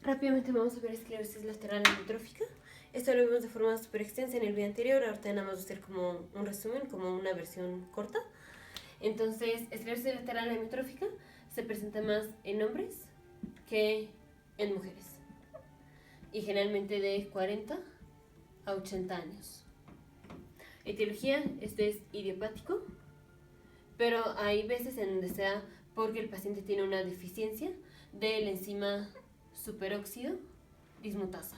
Rápidamente vamos a ver esclerosis lateral amiotrófica. Esto lo vimos de forma súper extensa en el video anterior. Ahorita nada más va a ser como un resumen, como una versión corta. Entonces, esclerosis lateral amiotrófica se presenta más en hombres que en mujeres. Y generalmente de 40 a 80 años. Etiología, esto es idiopático, pero hay veces en donde sea porque el paciente tiene una deficiencia de la enzima superóxido dismutasa.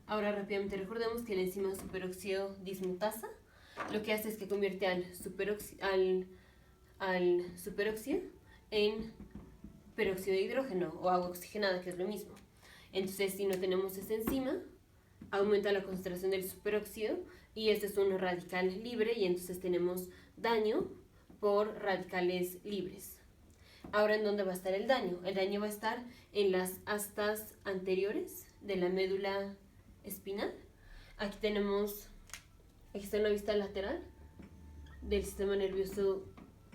Ahora rápidamente recordemos que la enzima superóxido dismutasa lo que hace es que convierte al superóxido en peróxido de hidrógeno o agua oxigenada, que es lo mismo. Entonces, si no tenemos esa enzima, aumenta la concentración del superóxido y este es un radical libre y entonces tenemos daño por radicales libres. Ahora, ¿en dónde va a estar el daño? El daño va a estar en las astas anteriores de la médula espinal. Aquí está la vista lateral del sistema nervioso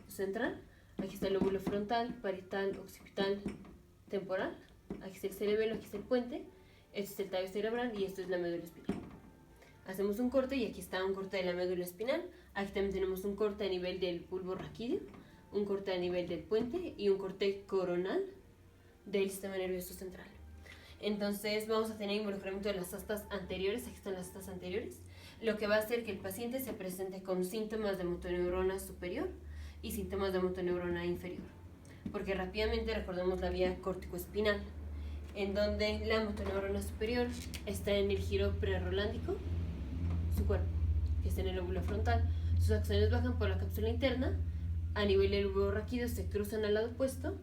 central. Aquí está el lóbulo frontal, parietal, occipital, temporal. Aquí está el cerebelo, aquí está el puente. Esto es el tallo cerebral y esto es la médula espinal. Hacemos un corte y aquí está un corte de la médula espinal. Aquí también tenemos un corte a nivel del bulbo raquídeo, un corte a nivel del puente y un corte coronal del sistema nervioso central. Entonces vamos a tener involucramiento de las astas anteriores. Aquí están las astas anteriores, lo que va a hacer que el paciente se presente con síntomas de motoneurona superior y síntomas de motoneurona inferior. Porque rápidamente recordemos la vía córtico-espinal, en donde la motoneurona superior está en el giro prerolándico, su cuerpo, que está en el lóbulo frontal. Sus axones bajan por la cápsula interna, a nivel del bulbo raquídeo se cruzan al lado opuesto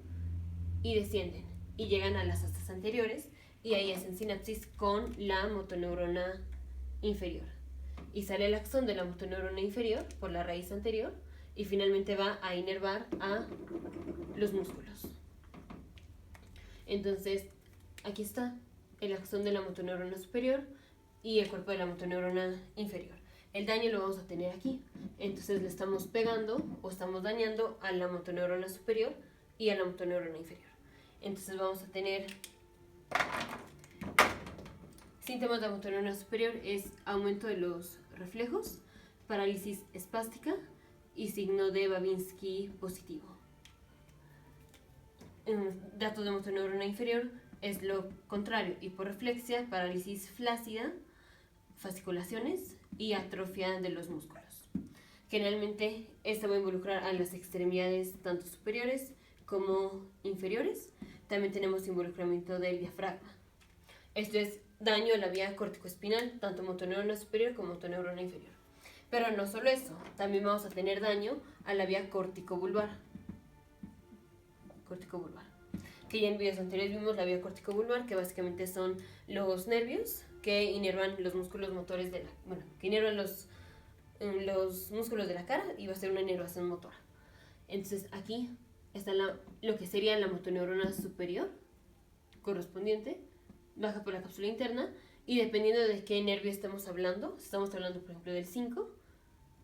y descienden y llegan a las astas anteriores y ahí hacen sinapsis con la motoneurona inferior. Y sale el axón de la motoneurona inferior por la raíz anterior y finalmente va a inervar a los músculos. Entonces, aquí está el axón de la motoneurona superior y el cuerpo de la motoneurona inferior. El daño lo vamos a tener aquí. Entonces le estamos pegando o estamos dañando a la motoneurona superior y a la motoneurona inferior. Entonces vamos a tener síntomas de la motoneurona superior, es aumento de los reflejos, parálisis espástica y signo de Babinski positivo. Datos de motoneurona inferior es lo contrario, hiporreflexia, parálisis flácida, fasciculaciones y atrofia de los músculos. Generalmente esta va a involucrar a las extremidades tanto superiores como inferiores. También tenemos involucramiento del diafragma. Esto es daño a la vía córtico-espinal, tanto motoneurona superior como motoneurona inferior. Pero no solo eso, también vamos a tener daño a la vía córtico-vulvar. Que ya en videos anteriores vimos la vía córtico-vulvar, que básicamente son los nervios que inervan los músculos motores que inervan los músculos de la cara y va a ser una inervación motora. Entonces aquí está lo que sería la motoneurona superior correspondiente, baja por la cápsula interna y dependiendo de qué nervio estamos hablando, si estamos hablando por ejemplo del 5,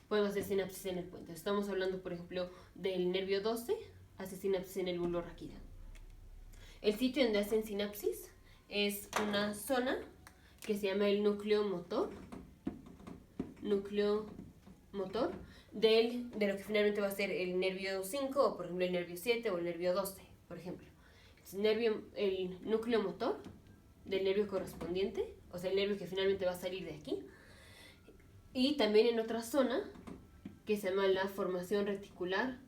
podemos hacer sinapsis en el puente. Si estamos hablando por ejemplo del nervio 12, hace sinapsis en el bulbo raquídeo. El sitio donde hacen sinapsis es una zona que se llama el núcleo motor de lo que finalmente va a ser el nervio 5 o por ejemplo el nervio 7 o el nervio 12, por ejemplo. El núcleo motor del nervio correspondiente, o sea el nervio que finalmente va a salir de aquí, y también en otra zona que se llama la formación reticular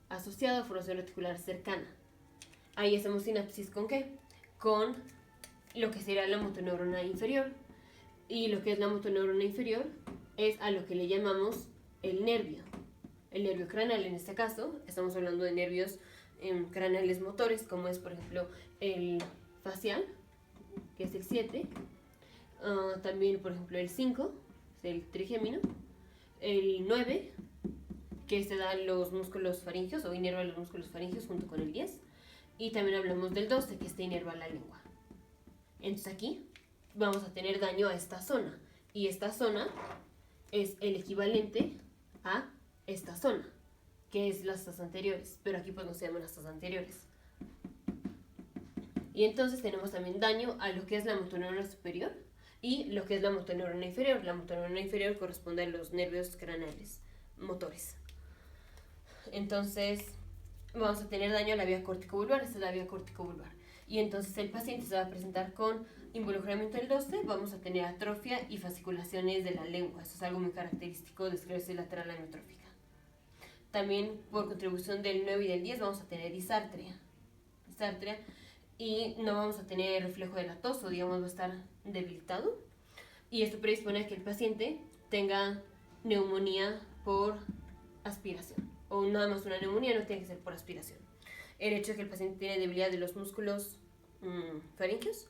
asociada o formación reticular cercana. Ahí hacemos sinapsis ¿con qué? Con lo que sería la motoneurona inferior. Y lo que es la motoneurona inferior es a lo que le llamamos el nervio craneal. En este caso estamos hablando de nervios craneales motores, como es por ejemplo el facial, que es el 7, también por ejemplo el 5, es el trigémino, el 9, que se da los músculos faringeos o inerva los músculos faringeos junto con el 10, y también hablamos del 12, que este inerva la lengua. Entonces aquí vamos a tener daño a esta zona, y esta zona es el equivalente a esta zona, que es las astas anteriores, pero aquí pues no se llaman astas anteriores. Y entonces tenemos también daño a lo que es la motoneurona superior y lo que es la motoneurona inferior. La motoneurona inferior corresponde a los nervios craneales motores. Entonces vamos a tener daño a la vía córtico-vulvar, esta es la vía córtico-vulvar. Y entonces el paciente se va a presentar con involucramiento del 12, vamos a tener atrofia y fasciculaciones de la lengua. Eso es algo muy característico de esclerosis lateral amiotrófica. También por contribución del 9 y del 10 vamos a tener disartria. Y no vamos a tener reflejo delatoso, digamos, va a estar debilitado. Y esto predispone a que el paciente tenga neumonía por aspiración. O nada más una neumonía, no tiene que ser por aspiración. El hecho de que el paciente tiene debilidad de los músculos faríngeos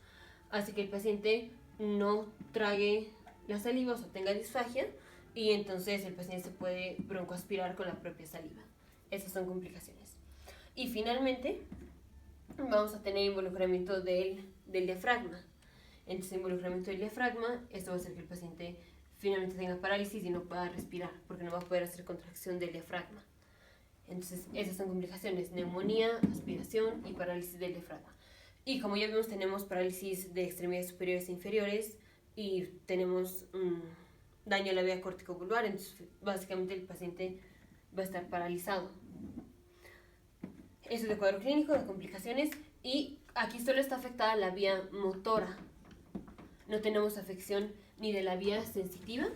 hace que el paciente no trague la saliva, o sea, tenga disfagia, y entonces el paciente se puede broncoaspirar con la propia saliva. Esas son complicaciones. Y finalmente vamos a tener involucramiento del diafragma. Entonces, involucramiento del diafragma, esto va a hacer que el paciente finalmente tenga parálisis y no pueda respirar, porque no va a poder hacer contracción del diafragma. Entonces, esas son complicaciones: neumonía, aspiración y parálisis del diafragma. Y como ya vimos, tenemos parálisis de extremidades superiores e inferiores y tenemos daño a la vía córtico-vulvar, entonces básicamente el paciente va a estar paralizado. Eso es de cuadro clínico, de complicaciones, y aquí solo está afectada la vía motora. No tenemos afección ni de la vía sensitiva,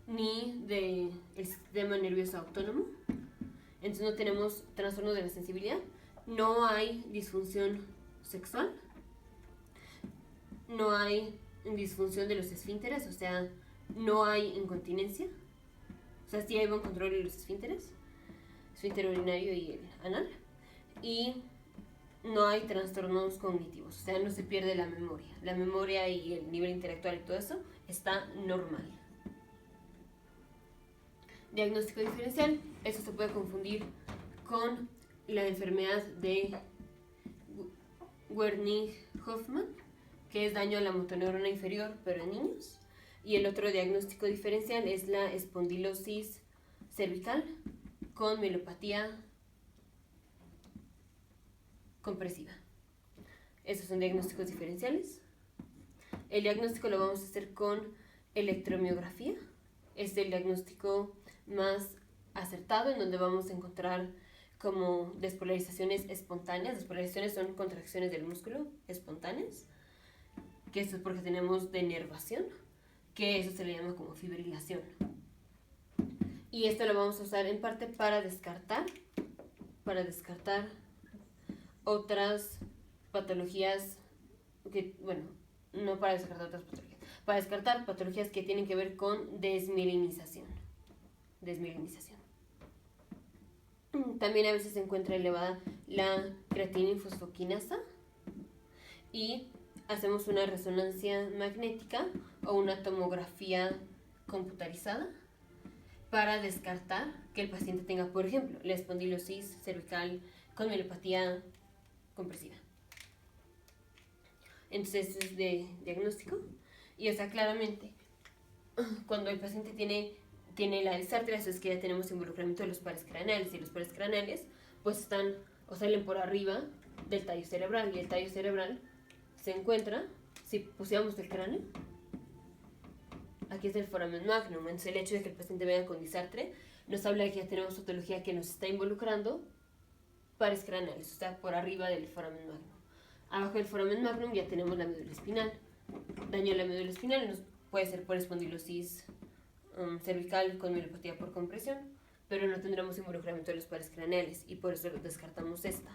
ni del sistema nervioso autónomo. Entonces no tenemos trastornos de la sensibilidad, no hay disfunción sexual, no hay disfunción de los esfínteres, o sea, no hay incontinencia. O sea, sí hay buen control de los esfínteres, esfínter urinario y el anal. Y no hay trastornos cognitivos, o sea, no se pierde la memoria. La memoria y el nivel intelectual y todo eso está normal. Diagnóstico diferencial, eso se puede confundir con la enfermedad de Wernicke-Hoffmann, que es daño a la motoneurona inferior, pero en niños. Y el otro diagnóstico diferencial es la espondilosis cervical con mielopatía compresiva. Esos son diagnósticos diferenciales. El diagnóstico lo vamos a hacer con electromiografía. Es el diagnóstico más acertado, en donde vamos a encontrar como despolarizaciones espontáneas. Despolarizaciones son contracciones del músculo espontáneas, que esto es porque tenemos denervación, que eso se le llama como fibrilación. Y esto lo vamos a usar en parte para descartar otras patologías que, bueno, no para descartar otras patologías, para descartar patologías que tienen que ver con desmielinización. También a veces se encuentra elevada la creatinina fosfoquinasa y hacemos una resonancia magnética o una tomografía computarizada para descartar que el paciente tenga, por ejemplo, la espondilosis cervical con mielopatía compresiva. Entonces, esto es de diagnóstico. Y, o sea, claramente, cuando el paciente tiene la disartria, eso es que ya tenemos involucramiento de los pares craneales. Y los pares craneales, pues están o salen por arriba del tallo cerebral. Y el tallo cerebral se encuentra, si pusiéramos el cráneo, aquí es el foramen magnum. Entonces, el hecho de que el paciente venga con disartria nos habla de que ya tenemos patología que nos está involucrando pares craneales, o sea, por arriba del foramen magnum. Abajo del foramen magnum ya tenemos la médula espinal. Daño a la médula espinal puede ser por espondilosis cervical con mielopatía por compresión, pero no tendremos involucramiento de los pares craneales y por eso descartamos esta,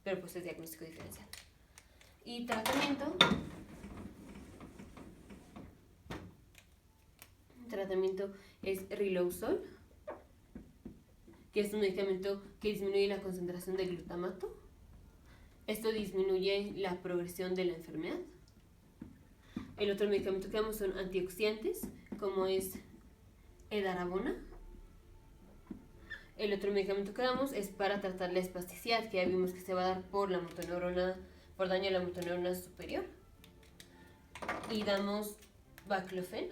pero pues es diagnóstico diferencial. Y tratamiento es riluzole, que es un medicamento que disminuye la concentración de glutamato. Esto disminuye la progresión de la enfermedad. El otro medicamento que damos son antioxidantes, como es edarabona. El otro medicamento que damos es para tratar la espasticidad, que ya vimos que se va a dar por daño a la motoneurona superior. Y damos baclofen,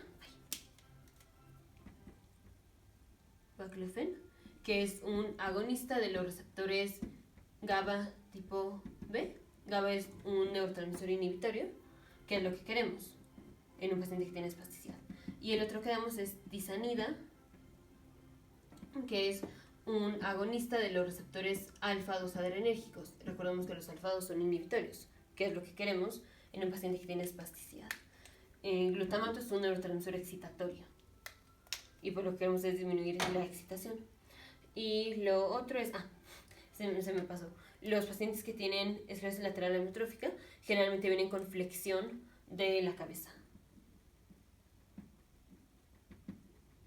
que es un agonista de los receptores GABA tipo B. GABA es un neurotransmisor inhibitorio, que es lo que queremos en un paciente que tiene espasticidad. Y el otro que damos es tisanida, que es un agonista de los receptores alfa-2 adrenérgicos. Recordemos que los alfa-2 son inhibitorios, que es lo que queremos en un paciente que tiene espasticidad. El glutamato es un neurotransmisor excitatorio y por lo que queremos es disminuir la excitación. Y lo otro es, se me pasó, los pacientes que tienen esclerosis lateral amiotrófica generalmente vienen con flexión de la cabeza.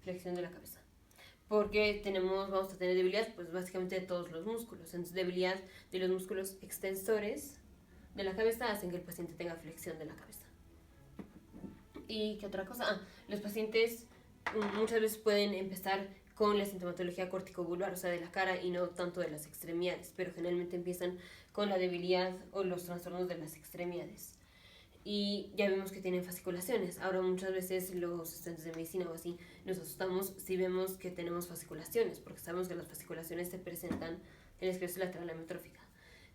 Flexión de la cabeza. Porque vamos a tener debilidad, pues básicamente de todos los músculos. Entonces, debilidad de los músculos extensores de la cabeza hacen que el paciente tenga flexión de la cabeza. ¿Y qué otra cosa? Los pacientes muchas veces pueden empezar con la sintomatología corticovulvar, o sea, de la cara y no tanto de las extremidades, pero generalmente empiezan con la debilidad o los trastornos de las extremidades. Y ya vemos que tienen fasciculaciones. Ahora muchas veces los estudiantes de medicina o así nos asustamos si vemos que tenemos fasciculaciones, porque sabemos que las fasciculaciones se presentan en la esclerosis lateral amiotrófica.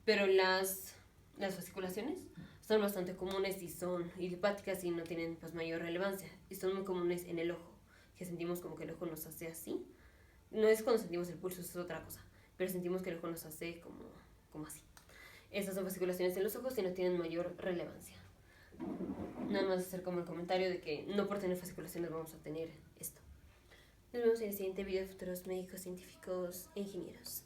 Pero las fasciculaciones son bastante comunes y son idiopáticas y no tienen pues mayor relevancia. Y son muy comunes en el ojo, que sentimos como que el ojo nos hace así. No es cuando sentimos el pulso, eso es otra cosa, pero sentimos que el ojo nos hace como así. Estas son fasciculaciones en los ojos y no tienen mayor relevancia. Nada más hacer como el comentario de que no por tener fasciculaciones vamos a tener esto. Nos vemos en el siguiente video de futuros médicos, científicos e ingenieros.